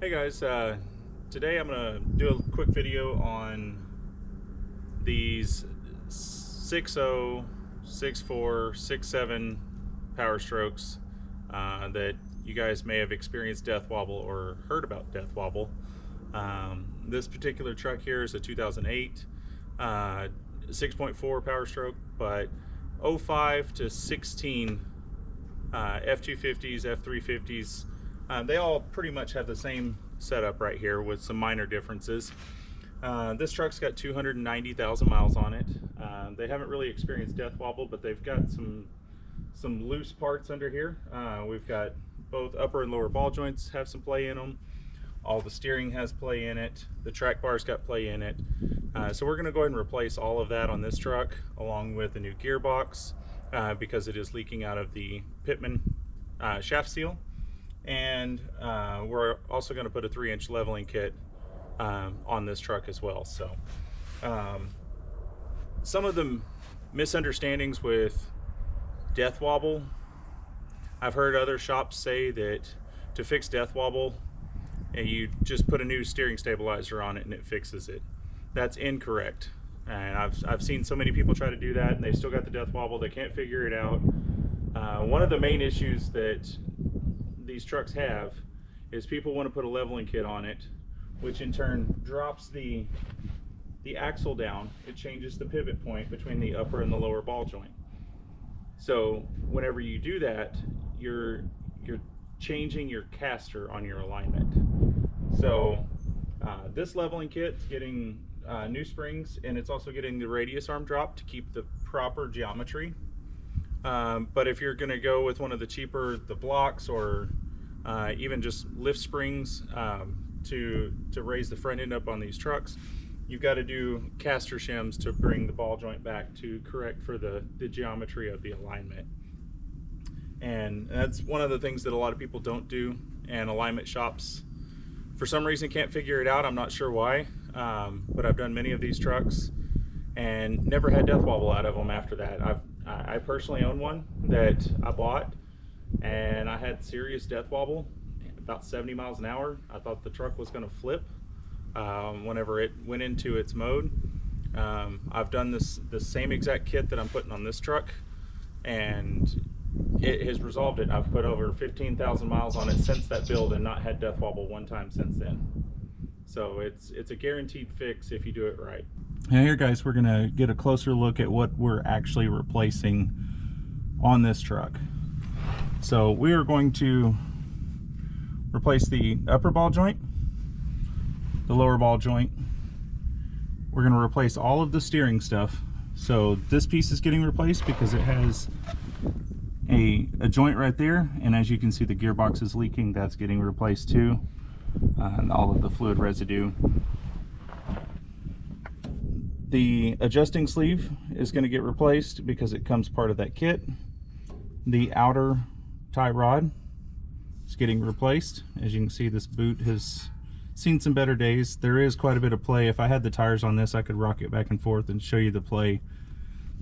Hey guys, today I'm going to do a quick video on these 6.0, 6.4, 6.7 power strokes that you guys may have experienced death wobble or heard about death wobble. This particular truck here is a 2008 6.4 power stroke, but 05 to 16 F250s, F350s, they all pretty much have the same setup right here with some minor differences. This truck's got 290,000 miles on it. They haven't really experienced death wobble, but they've got some loose parts under here. We've got both upper and lower ball joints have some play in them. All the steering has play in it. The track bar's got play in it. So we're going to go ahead and replace all of that on this truck, along with a new gearbox, because it is leaking out of the Pitman shaft seal. And we're also going to put a 3-inch leveling kit on this truck as well. So some of the misunderstandings with death wobble, I've heard other shops say that to fix death wobble, you just put a new steering stabilizer on it and it fixes it. That's incorrect. And I've seen so many people try to do that and they still got the death wobble. They can't figure it out. One of the main issues that these trucks have is people want to put a leveling kit on it, which in turn drops the axle down. It changes the pivot point between the upper and the lower ball joint. So whenever you do that, you're changing your caster on your alignment. So this leveling kit's getting new springs, and it's also getting the radius arm drop to keep the proper geometry. But if you're going to go with one of the cheaper, the blocks, or even just lift springs to raise the front end up on these trucks, you've got to do caster shims to bring the ball joint back to correct for the geometry of the alignment. And that's one of the things that a lot of people don't do, and alignment shops for some reason can't figure it out. I'm not sure why, but I've done many of these trucks and never had death wobble out of them after that. I personally own one that I bought, and I had serious death wobble about 70 miles an hour. I thought the truck was going to flip whenever it went into its mode. I've done the same exact kit that I'm putting on this truck, and it has resolved it. I've put over 15,000 miles on it since that build and not had death wobble one time since then. So it's a guaranteed fix if you do it right. Now here guys, we're gonna get a closer look at what we're actually replacing on this truck. So we are going to replace the upper ball joint, the lower ball joint. We're going to replace all of the steering stuff. So this piece is getting replaced because it has a joint right there, and as you can see, the gearbox is leaking. That's getting replaced too, and all of the fluid residue. The adjusting sleeve is going to get replaced because it comes part of that kit. The outer tie rod is getting replaced. As you can see, this boot has seen some better days. There is quite a bit of play. If I had the tires on this, I could rock it back and forth and show you the play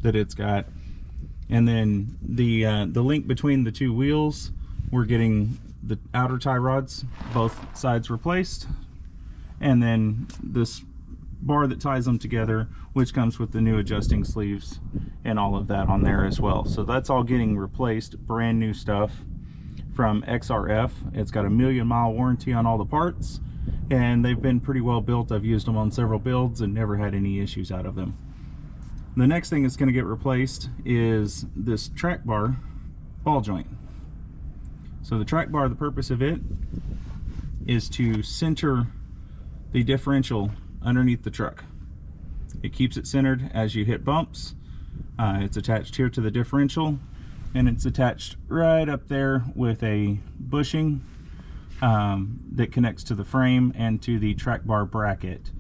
that it's got. And then the link between the two wheels, we're getting the outer tie rods, both sides replaced, and then this bar that ties them together, which comes with the new adjusting sleeves and all of that on there as well. So that's all getting replaced, brand new stuff from XRF. It's got a 1,000,000-mile warranty on all the parts, and they've been pretty well built. I've used them on several builds and never had any issues out of them. The next thing that's going to get replaced is this track bar ball joint. So the track bar, the purpose of it is to center the differential underneath the truck. It keeps it centered as you hit bumps. It's attached here to the differential, and it's attached right up there with a bushing that connects to the frame and to the track bar bracket.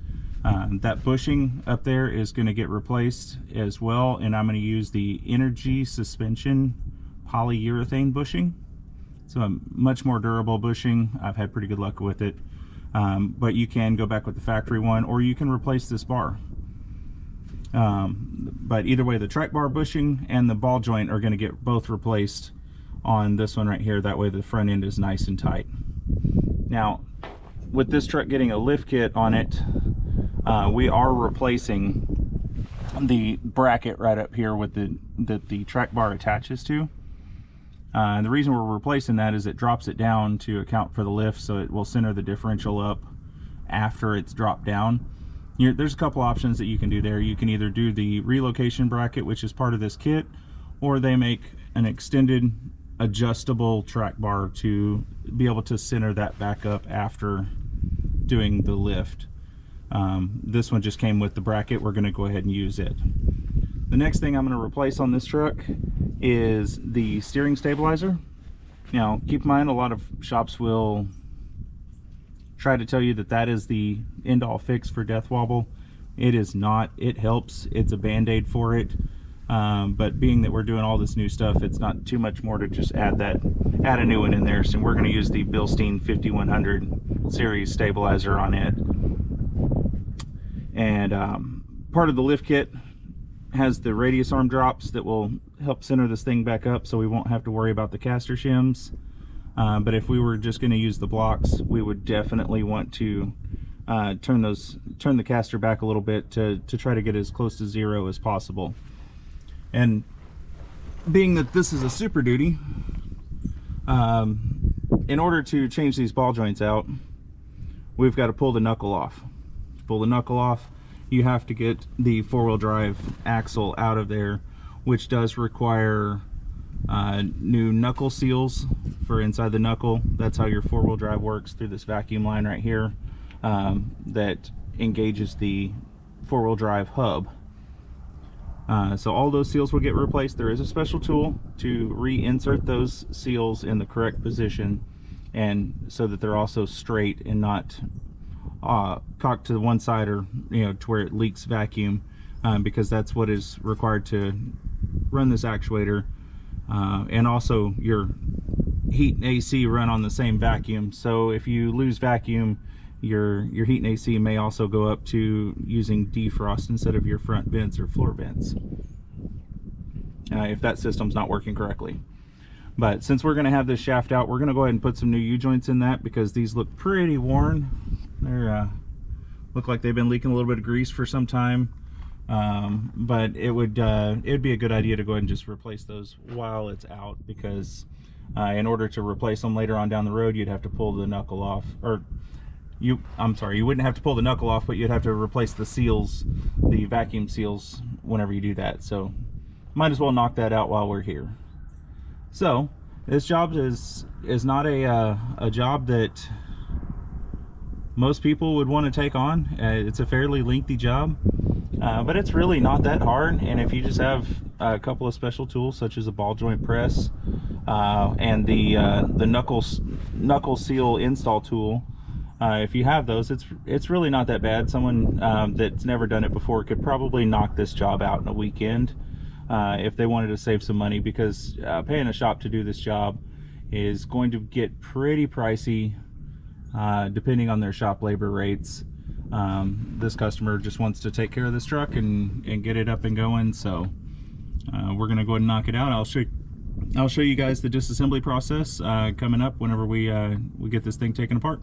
That bushing up there is going to get replaced as well, and I'm going to use the Energy Suspension polyurethane bushing. So a much more durable bushing. I've had pretty good luck with it, but you can go back with the factory one, or you can replace this bar. But either way, the track bar bushing and the ball joint are going to get both replaced on this one right here. That way the front end is nice and tight. Now with this truck getting a lift kit on it, we are replacing the bracket right up here with the track bar attaches to. And the reason we're replacing that is it drops it down to account for the lift, so it will center the differential up after it's dropped down. There's a couple options that you can do there. You can either do the relocation bracket, which is part of this kit, or they make an extended adjustable track bar to be able to center that back up after doing the lift. This one just came with the bracket. We're going to go ahead and use it. The next thing I'm going to replace on this truck is the steering stabilizer. Now keep in mind, a lot of shops will try to tell you that that is the end-all fix for death wobble. It is not. It helps. It's a band-aid for it. But being that we're doing all this new stuff, it's not too much more to just add a new one in there. So we're going to use the Bilstein 5100 series stabilizer on it. And part of the lift kit has the radius arm drops that will help center this thing back up, so we won't have to worry about the caster shims. But if we were just going to use the blocks, we would definitely want to turn the caster back a little bit to try to get as close to zero as possible. And being that this is a SuperDuty, in order to change these ball joints out, we've got to pull the knuckle off. To pull the knuckle off, you have to get the four-wheel drive axle out of there, which does require new knuckle seals for inside the knuckle. That's how your four-wheel drive works, through this vacuum line right here that engages the four-wheel drive hub. So all those seals will get replaced. There is a special tool to reinsert those seals in the correct position, and so that they're also straight and not cocked to the one side, or to where it leaks vacuum, because that's what is required to run this actuator. And also your heat and AC run on the same vacuum, so if you lose vacuum, your heat and AC may also go up to using defrost instead of your front vents or floor vents, if that system's not working correctly. But since we're going to have this shaft out, we're going to go ahead and put some new U-joints in that, because these look pretty worn. They're look like they've been leaking a little bit of grease for some time. But it'd be a good idea to go ahead and just replace those while it's out, because in order to replace them later on down the road, you'd have to pull the knuckle off, or I'm sorry, you wouldn't have to pull the knuckle off, but you'd have to replace the seals, the vacuum seals, whenever you do that. So might as well knock that out while we're here. So this job is not a job that most people would want to take on. It's a fairly lengthy job, but it's really not that hard. And if you just have a couple of special tools, such as a ball joint press and the knuckle seal install tool, if you have those, it's really not that bad. Someone that's never done it before could probably knock this job out in a weekend if they wanted to save some money, because paying a shop to do this job is going to get pretty pricey depending on their shop labor rates. This customer just wants to take care of this truck and get it up and going, so we're gonna go ahead and knock it out. I'll show you guys the disassembly process coming up whenever we get this thing taken apart.